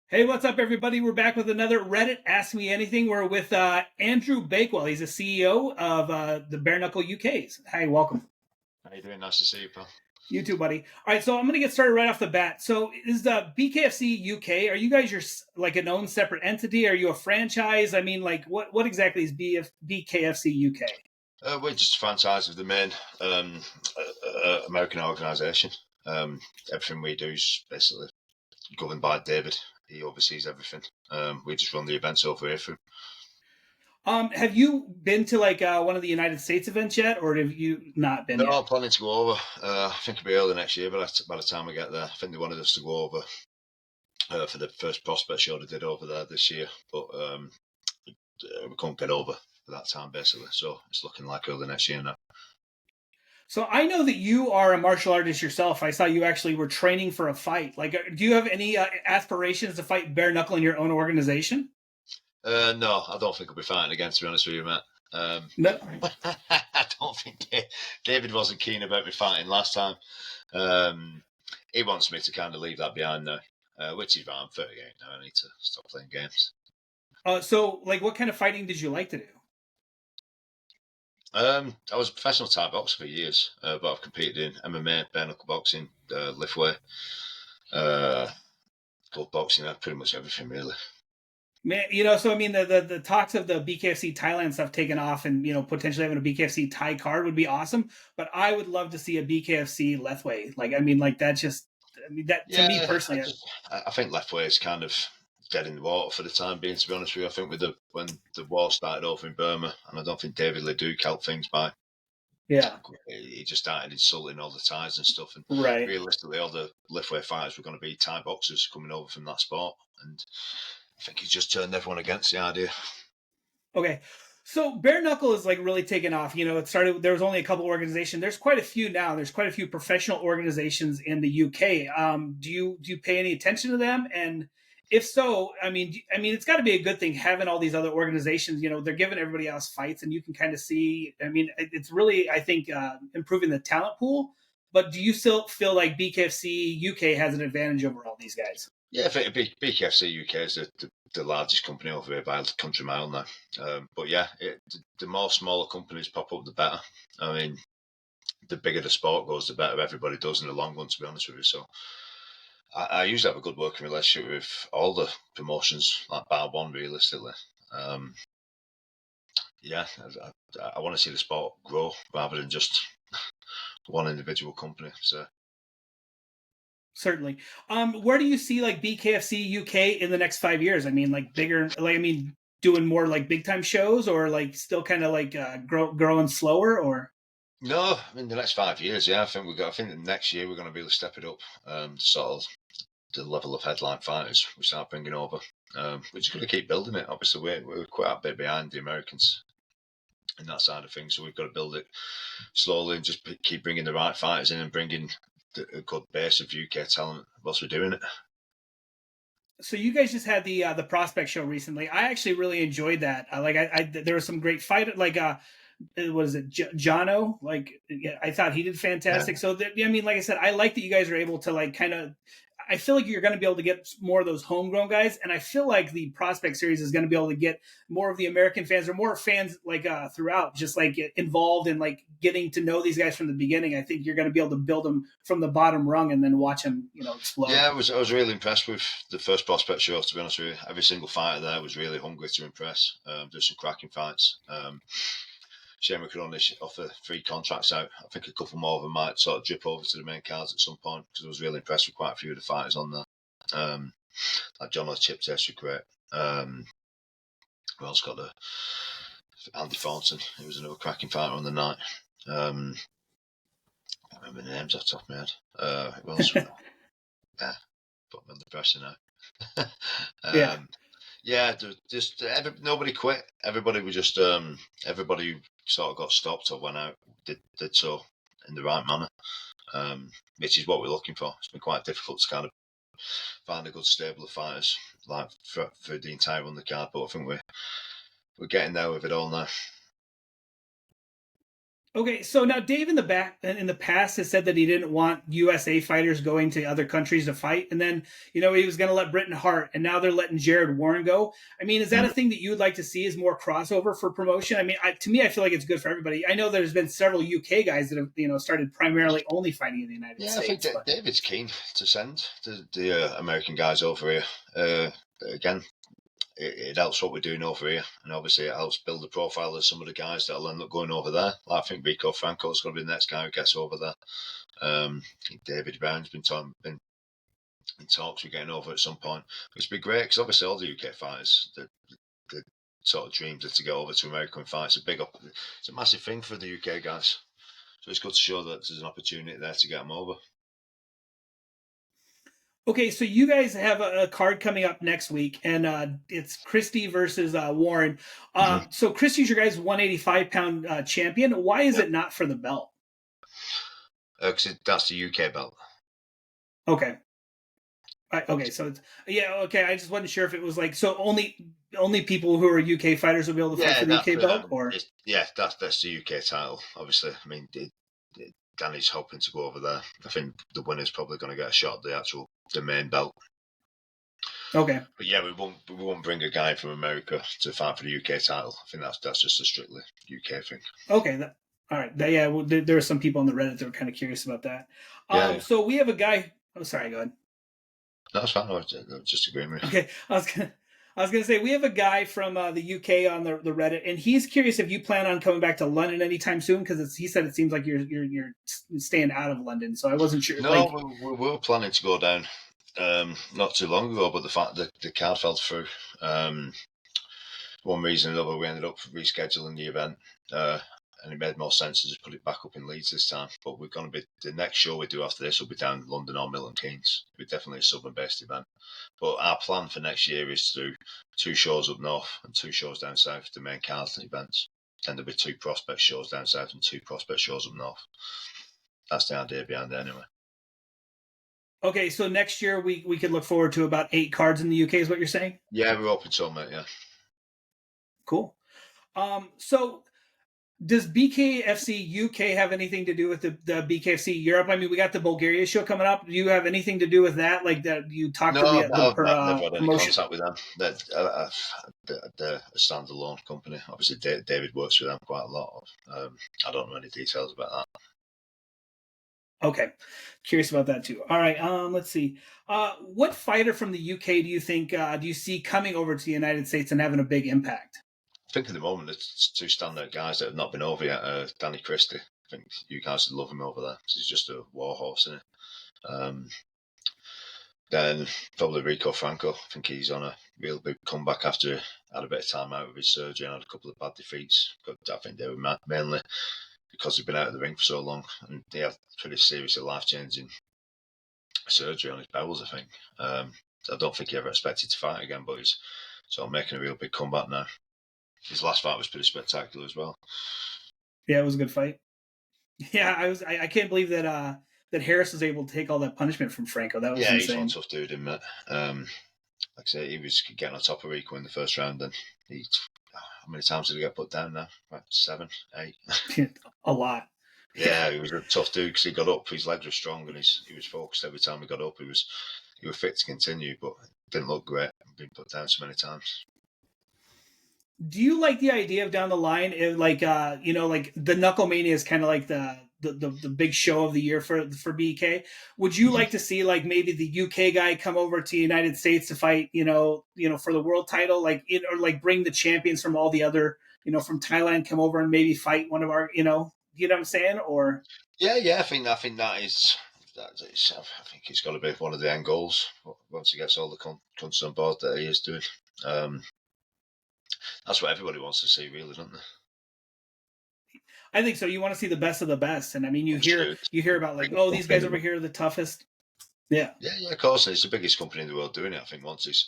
Hey, what's up, everybody? We're back with another Reddit Ask Me Anything. We're with Andrew Bakewell. He's the CEO of the Bare Knuckle UKs. Hi, welcome. How you doing? Nice to see you, pal. You too, buddy. All right, so I'm going to get started right off the bat. So, is the BKFC UK? Are you guys your like an own separate entity? Are you a franchise? I mean, like, what exactly is BKFC UK? We're just a franchise of the main American organisation. Everything we do is basically governed by David. He oversees everything. We just run the events over here for him. Have you been to like one of the United States events yet, or have you not been No, yet? I'm planning to go over. I think it'll be early next year, but by the time I get there, I think they wanted us to go over for the first prospect show they did over there this year, but we couldn't get over for that time, basically. So it's looking like early next year now. So I know that you are a martial artist yourself. I saw you actually were training for a fight. Like, do you have any aspirations to fight bare knuckle in your own organization? No, I don't think I'll be fighting again, to be honest with you, Matt. No. I don't think David wasn't keen about me fighting last time. Um, he wants me to kind of leave that behind now, which is right. I'm 38 now. I need to stop playing games. So, like, what kind of fighting did you like to do? I was a professional Thai boxer for years, but I've competed in MMA, bare knuckle boxing, liftweight, uh, glove boxing, pretty much everything really. Man, so I mean, the talks of the BKFC Thailand stuff taking off, and potentially having a BKFC Thai card would be awesome. But I would love to see a BKFC Lethway. Like, I mean, like that's just, I mean, that to me Yeah, personally. I think leftweight is kind of dead in the water for the time being. To be honest with you, I think with when the war started over in Burma, and I don't think David Leduc helped things by Yeah, he just started insulting all the Thais and stuff. And right. realistically, all the liftweight fighters were going to be Thai boxers coming over from that sport, and I think he just turned everyone against the idea. Okay. So bare knuckle is like really taken off. It started. There was only a couple organizations. There's quite a few now. There's quite a few professional organizations in the UK. Do you pay any attention to them? And if so, I mean, it's got to be a good thing having all these other organizations. They're giving everybody else fights, and you can kind of see. I mean, it's really, I think, improving the talent pool. But do you still feel like BKFC UK has an advantage over all these guys? Yeah, I think BKFC UK is the largest company over here by a country mile now. But yeah, the more smaller companies pop up, the better. I mean, the bigger the sport goes, the better everybody does in the long run, to be honest with you. So I usually have a good working relationship with all the promotions, like bar one, realistically. Um, yeah, I want to see the sport grow rather than just one individual company. So Certainly. Where do you see like BKFC UK in the next 5 years? I mean, like bigger, like I mean, doing more like big time shows, or like still kind of like growing slower, or no, in the next 5 years, yeah, I think I think the next year we're going to be able to step it up, sort of the level of headline fighters we start bringing over. We're just going to keep building it. Obviously, we're quite a bit behind the Americans in that side of things, so we've got to build it slowly and just keep bringing the right fighters in and bringing a good base of UK talent whilst we're doing it. so you guys just had the prospect show recently. I actually really enjoyed that. I there was some great fight. Like was it Jono? Like yeah, I thought he did Yeah, fantastic. So I mean, like I said, I like that you guys are able to like kind of. I feel like you're going to be able to get more of those homegrown guys, and I feel like the prospect series is going to be able to get more of the American fans or more fans like throughout, just like involved in like getting to know these guys from the beginning. I think you're going to be able to build them from the bottom rung and then watch them, explode. yeah, I was really impressed with the first prospect show. To be honest with you, every single fighter there was really hungry to impress. There's some cracking fights. Shame we could only offer 3 contracts out. I think a couple more of them might sort of drip over to the main cards at some point because I was really impressed with quite a few of the fighters on there. Like John Chip Test was great. We also got the Andy Thornton, who was another cracking fighter on the night. I can't remember the names off the top of my head. Who else? Yeah, put me under pressure now. Yeah. Yeah, just nobody quit. Everybody was just everybody who sort of got stopped or went out did so in the right manner, which is what we're looking for. It's been quite difficult to kind of find a good stable of fighters like for the entire undercard, but I think we're getting there with it all now. Okay, so now Dave in the past has said that he didn't want USA fighters going to other countries to fight, and then he was going to let Britton Hart, and now they're letting Jared Warren go. I mean, is that a thing that you would like to see? Is more crossover for promotion? I mean, to me, I feel like it's good for everybody. I know there's been several UK guys that have started primarily only fighting in the United Yeah, I think States, that but David's keen to send the American guys over here. Again, it helps what we're doing over here, and obviously it helps build the profile of some of the guys that'll end up going over there. Like, I think Rico Franco's going to be the next guy who gets over there. David Brown's been in talks with getting over at some point. It's been great because obviously all the UK fighters, the sort of dreams are to go over to American fights. It's a massive thing for the UK guys. So it's good to show that there's an opportunity there to get them over. okay, so you guys have a card coming up next week, and it's Christie versus Warren. Mm-hmm. So Christie's your guys' 185-pound champion. Why is Yep. it not for the belt? Because that's the UK belt. Okay. Okay, so okay. I just wasn't sure if it was like so only people who are UK fighters will be able to fight for the UK belt, or that's the UK title. Obviously, I mean, Danny's hoping to go over there. I think the winner's probably going to get a shot at the main belt. Okay. But yeah, we won't bring a guy from America to fight for the UK title. I think that's just a strictly UK thing. Okay. All right. Yeah. Well, there are some people on the Reddit that were kind of curious about that. Yeah. So we have a guy. Oh, sorry. Go ahead. No, that's fine. I was just agreeing with you. Okay. I was gonna say we have a guy from the UK on the Reddit, and he's curious if you plan on coming back to London anytime soon because he said it seems like you're staying out of London. So I wasn't sure. No, Like, we were planning to go down not too long ago, but the fact that the card fell through. One reason or another, we ended up rescheduling the event, and it made more sense to just put it back up in Leeds this time. But we're going to be the next show we do after this will be down in London or Milton Keynes. It'll be definitely a southern-based event. But our plan for next year is to do 2 shows up north and 2 shows down south, the main card events. And there'll be 2 prospect shows down south and 2 prospect shows up north. That's the idea behind it, anyway. okay, so next year we could look forward to about 8 cards in the UK, is what you're saying? Yeah, we're open to it, yeah. Cool. So does BKFC UK have anything to do with the BKFC Europe? I mean, we got the Bulgaria show coming up. Do you have anything to do with that? Like that you talked No, to I've never had any promotion? contact with them. They're a standalone company. Obviously, David works with them quite a lot. I don't know any details about that. Okay, curious about that too. All right, let's see. What fighter from the UK do you think do you see coming over to the United States and having a big impact? I think at the moment it's 2 standout guys that have not been over yet. Danny Christie. I think you guys would love him over there because he's just a war horse, isn't he? Then probably Rico Franco. I think he's on a real big comeback after had a bit of time out with his surgery and had a couple of bad defeats. But I think they were mainly because he'd been out of the ring for so long, and he had pretty serious life-changing surgery on his bowels, I think. I don't think he ever expected to fight again, but he's sort of making a real big comeback now. His last fight was pretty spectacular as well. Yeah, it was a good fight. Yeah, I can't believe that that Harris was able to take all that punishment from Franco. That was insane. He's one tough dude, isn't it? Like I say, he was getting on top of Rico in the first round, and how many times did he get put down now? Like 7, 8? A lot. Yeah, he was a tough dude because he got up. His legs were strong, and he was focused every time he got up. He was fit to continue, but didn't look great. Been put down so many times. Do you like the idea of down the line, like like the Knucklemania is kind of like the big show of the year for BK? Would you like to see like maybe the UK guy come over to the United States to fight, for the world title, or like bring the champions from all the other, from Thailand come over and maybe fight one of our, you know what I'm saying? Or I think that is. I think it's got to be one of the end goals once he gets all the countries on board that he is doing. That's what everybody wants to see, really, don't they? I think so. You want to see the best of the best, and I mean, you hear about like, oh, these guys over here are the toughest. Yeah. Yeah, of course. And it's the biggest company in the world doing it. I think once he's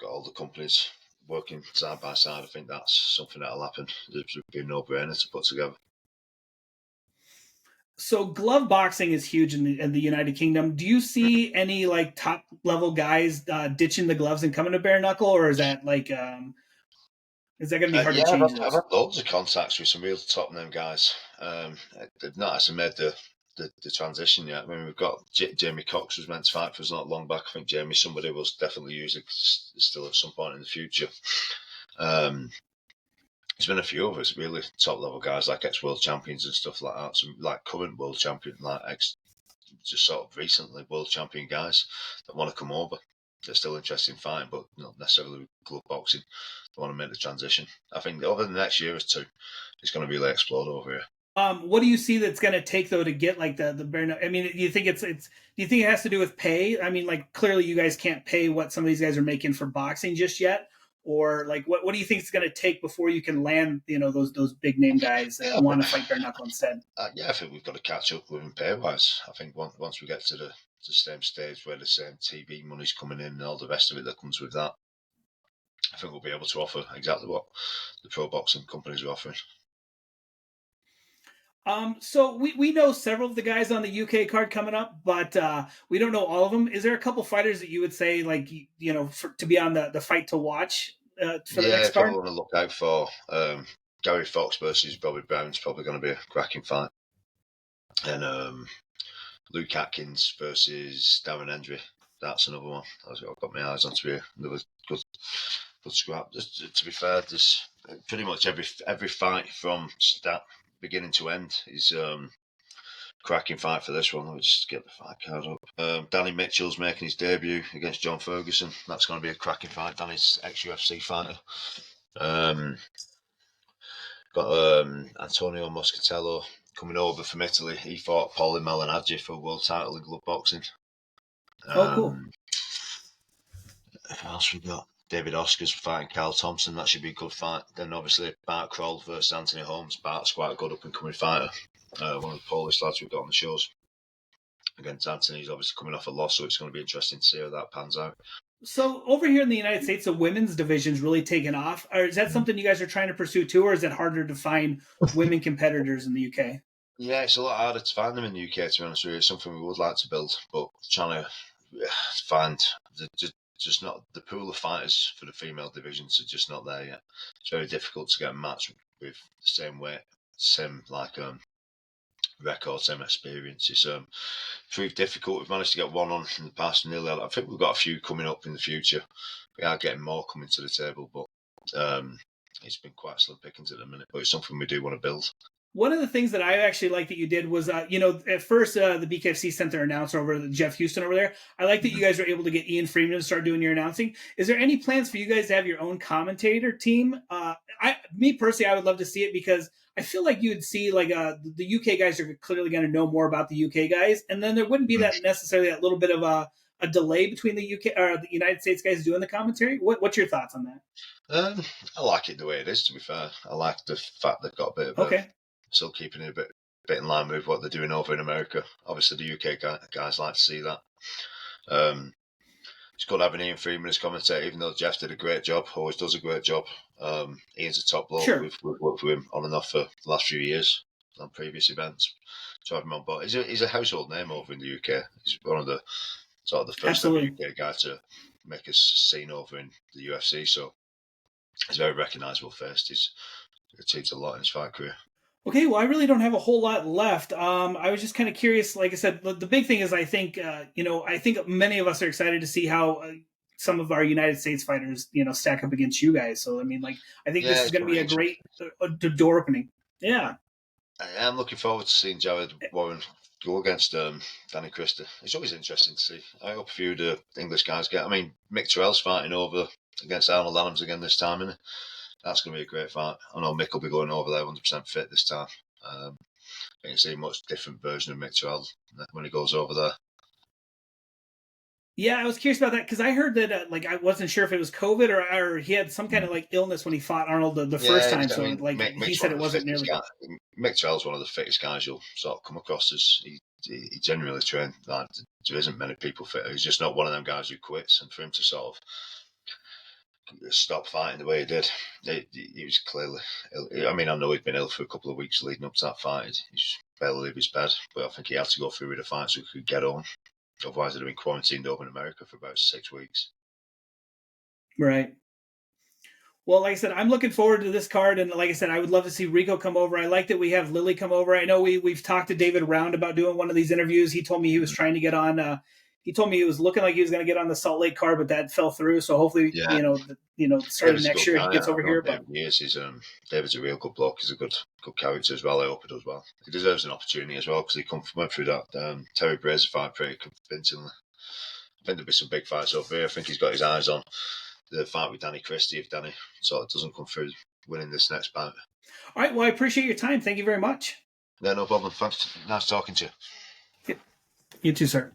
got all the companies working side by side, I think that's something that'll happen. It would be a no-brainer to put together. So glove boxing is huge in the United Kingdom. Do you see any like top level guys ditching the gloves and coming to bare knuckle, or is that like is that going to be hard to change? I've had loads of contacts with some real top name guys. They've not actually made the transition yet. I mean, we've got Jamie Cox was meant to fight for us not long back. I think Jamie somebody will definitely use it still at some point in the future. There's been a few of us really top level guys like ex world champions and stuff like that. Some like current world champion, like ex just sort of recently world champion guys that want to come over. They're still interested in fighting, but not necessarily with glove boxing. They want to make the transition. I think over the next year or two, it's going to really explode over here. What do you see that's going to take though to get like the bare? I mean, do you think it's do you think it has to do with pay? I mean, like clearly you guys can't pay what some of these guys are making for boxing just yet, or like what do you think it's going to take before you can land those big name guys that Yeah, want to fight bare knuckle instead? yeah, I think we've got to catch up with them pay wise. I think once we get to the same stage where the same TV money's coming in and all the rest of it that comes with that, I think we'll be able to offer exactly what the pro boxing companies are offering. So we know several of the guys on the UK card coming up, but we don't know all of them. Is there a couple fighters that you would say like to be on the fight to watch for the Yeah, next probably card? want to look out for Gary Fox versus Bobby Brown's probably going to be a cracking fight, and Luke Atkins versus Darren Hendry. That's another one. I've got my eyes onto here. Another good scrap. To be fair, there's pretty much every fight from start beginning to end is cracking fight for this one. Let me just get the fight card up. Danny Mitchell's making his debut against John Ferguson. That's going to be a cracking fight. Danny's ex-UFC fighter. Got Antonio Moscatello coming over from Italy. He fought Paulie Malignaggi for a world title in glove boxing. Oh, cool. Who else we got? David Oscars fighting Kyle Thompson. That should be a good fight. Then obviously Bart Kroll versus Anthony Holmes. Bart's quite a good up and coming fighter. One of the Polish lads we've got on the shows. Against Anthony, he's obviously coming off a loss, so it's going to be interesting to see how that pans out. So over here in the United States, the women's division's really taken off. Or is that something you guys are trying to pursue too, or is it harder to find women competitors in the UK? Yeah, it's a lot harder to find them in the UK, to be honest with you. It's something we would like to build, but trying to find just not the pool of fighters for the female divisions are just not there yet. It's very difficult to get a match with the same weight, same record, same experience. It's proved difficult. We've managed to get one on in the past, nearly. I think we've got a few coming up in the future. We are getting more coming to the table, but it's been quite slim pickings at the minute. But it's something we do want to build. One of the things that I actually like that you did was, at first the BKFC sent their announcer over, Jeff Houston over there. I like that you guys were able to get Ian Freeman to start doing your announcing. Is there any plans for you guys to have your own commentator team? Me personally, I would love to see it because I feel like you would see like the UK guys are clearly going to know more about the UK guys, and then there wouldn't be that necessarily that little bit of a delay between the UK or the United States guys doing the commentary. What's your thoughts on that? I like it the way it is. To be fair, I like the fact they've got a bit of Okay. still keeping it a bit in line with what they're doing over in America. Obviously, the UK guys like to see that. It's good having Ian Freeman as commentator, even though Jeff did a great job, always does a great job. Ian's a top bloke. Sure. We've worked with him on and off for the last few years on previous events. To have him on board, he's a household name over in the UK. He's one of the sort of the first ever Absolutely. UK guy to make a scene over in the UFC. So he's a very recognisable face. He's achieved a lot in his fight career. Okay, well, I really don't have a whole lot left. I was just kind of curious. Like I said, the big thing is I think many of us are excited to see how some of our United States fighters, stack up against you guys. So, I mean, like, I think this Yeah, is it's going to be very a great interesting. door opening. Yeah. I am looking forward to seeing Jared Warren go against Danny Christie. It's always interesting to see. I hope a few of the English guys get. I mean, Mick Terrell's fighting over against Arnold Adams again this time, isn't it? That's going to be a great fight. I know Mick will be going over there 100% fit this time. I can see a much different version of Mick Terrell when he goes over there. Yeah, I was curious about that because I heard that like I wasn't sure if it was COVID or he had some kind of like illness when he fought Arnold the first Yeah, time. I So mean, like he Mick's said one it of the wasn't fittest nearly. guys. Mick Terrell's one of the fittest guys you'll sort of come across. As he genuinely trained. Like, there isn't many people fitter. He's just not one of them guys who quits. And for him to sort of stop fighting the way he did, he was clearly ill. I mean, I know he'd been ill for a couple of weeks leading up to that fight. He's barely leave his bed, but I think he had to go through with the fight so he could get home. Otherwise, he'd have been quarantined over in America for about 6 weeks. Right. Well, like I said, I'm looking forward to this card, and like I said, I would love to see Rico come over. I like that we have Lily come over. I know we've talked to David Round about doing one of these interviews. He told me he was trying to get on. He told me he was looking like he was going to get on the Salt Lake card, but that fell through. So hopefully, Yeah, start of David's a next good year he guy. gets over I've known here. But David for years. David's a real good bloke. He's a good character as well. I hope he does well. He deserves an opportunity as well because he went through that Terry Brazier fight pretty convincingly. I think there'll be some big fights over here. I think he's got his eyes on the fight with Danny Christie if Danny sort of doesn't come through winning this next bout. all right, well, I appreciate your time. Thank you very much. No problem. Thanks. Nice talking to you. You too, sir.